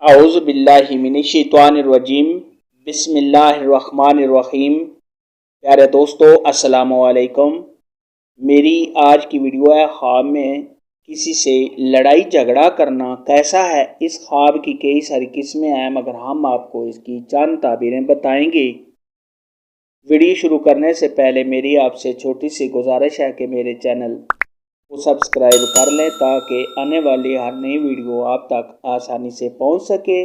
اعوذ باللہ من الشیطان الرجیم بسم اللہ الرحمن الرحیم۔ پیارے دوستو السلام علیکم۔ میری آج کی ویڈیو ہے خواب میں کسی سے لڑائی جھگڑا کرنا کیسا ہے۔ اس خواب کی کئی ساری قسمیں ہیں مگر ہم آپ کو اس کی چند تعبیریں بتائیں گے۔ ویڈیو شروع کرنے سے پہلے میری آپ سے چھوٹی سی گزارش ہے کہ میرے چینل کو سبسکرائب کر لیں تاکہ آنے والی ہر نئی ویڈیو آپ تک آسانی سے پہنچ سکے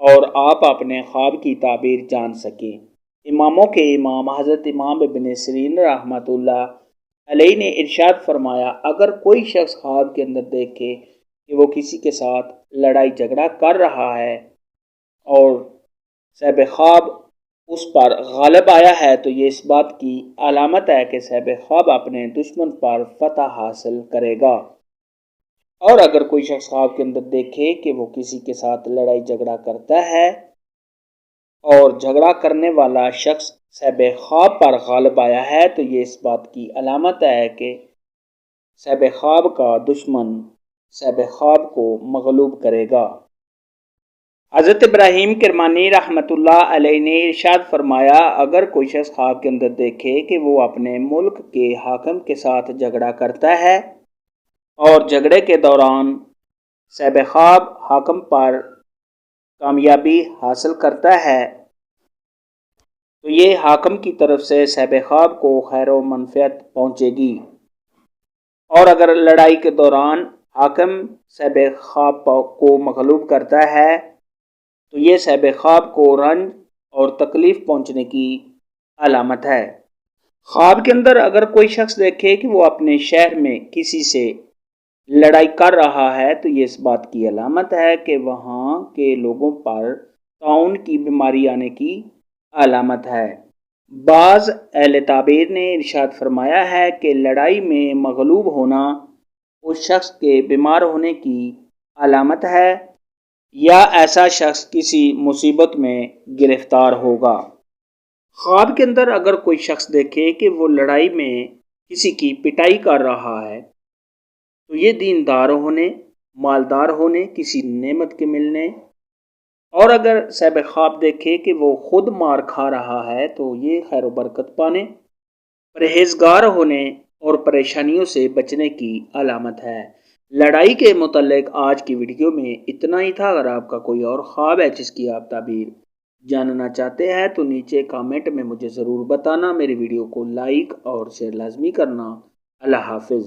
اور آپ اپنے خواب کی تعبیر جان سکیں۔ اماموں کے امام حضرت امام ابن سیرین رحمۃ اللہ علیہ نے ارشاد فرمایا، اگر کوئی شخص خواب کے اندر دیکھے کہ وہ کسی کے ساتھ لڑائی جھگڑا کر رہا ہے اور صاحب خواب اس پر غالب آیا ہے تو یہ اس بات کی علامت ہے کہ صاحب خواب اپنے دشمن پر فتح حاصل کرے گا۔ اور اگر کوئی شخص خواب کے اندر دیکھے کہ وہ کسی کے ساتھ لڑائی جھگڑا کرتا ہے اور جھگڑا کرنے والا شخص صاحب خواب پر غالب آیا ہے تو یہ اس بات کی علامت ہے کہ صاحب خواب کا دشمن صاحب خواب کو مغلوب کرے گا۔ حضرت ابراہیم کرمانی رحمۃ اللہ علیہ نے ارشاد فرمایا، اگر کوئی شخص خواب کے اندر دیکھے کہ وہ اپنے ملک کے حاکم کے ساتھ جھگڑا کرتا ہے اور جھگڑے کے دوران صاحب خواب حاکم پر کامیابی حاصل کرتا ہے تو یہ حاکم کی طرف سے صاحب خواب کو خیر و منفعت پہنچے گی، اور اگر لڑائی کے دوران حاکم صاحب خواب کو مغلوب کرتا ہے تو یہ صاحب خواب کو رنج اور تکلیف پہنچنے کی علامت ہے۔ خواب کے اندر اگر کوئی شخص دیکھے کہ وہ اپنے شہر میں کسی سے لڑائی کر رہا ہے تو یہ اس بات کی علامت ہے کہ وہاں کے لوگوں پر طاعون کی بیماری آنے کی علامت ہے۔ بعض اہل تعبیر نے ارشاد فرمایا ہے کہ لڑائی میں مغلوب ہونا اس شخص کے بیمار ہونے کی علامت ہے یا ایسا شخص کسی مصیبت میں گرفتار ہوگا۔ خواب کے اندر اگر کوئی شخص دیکھے کہ وہ لڑائی میں کسی کی پٹائی کر رہا ہے تو یہ دیندار ہونے، مالدار ہونے، کسی نعمت کے ملنے، اور اگر صاحب خواب دیکھے کہ وہ خود مار کھا رہا ہے تو یہ خیر و برکت پانے، پرہیزگار ہونے اور پریشانیوں سے بچنے کی علامت ہے۔ لڑائی کے متعلق آج کی ویڈیو میں اتنا ہی تھا۔ اگر آپ کا کوئی اور خواب ہے جس کی آپ تعبیر جاننا چاہتے ہیں تو نیچے کامنٹ میں مجھے ضرور بتانا۔ میری ویڈیو کو لائک اور شیئر لازمی کرنا۔ اللہ حافظ۔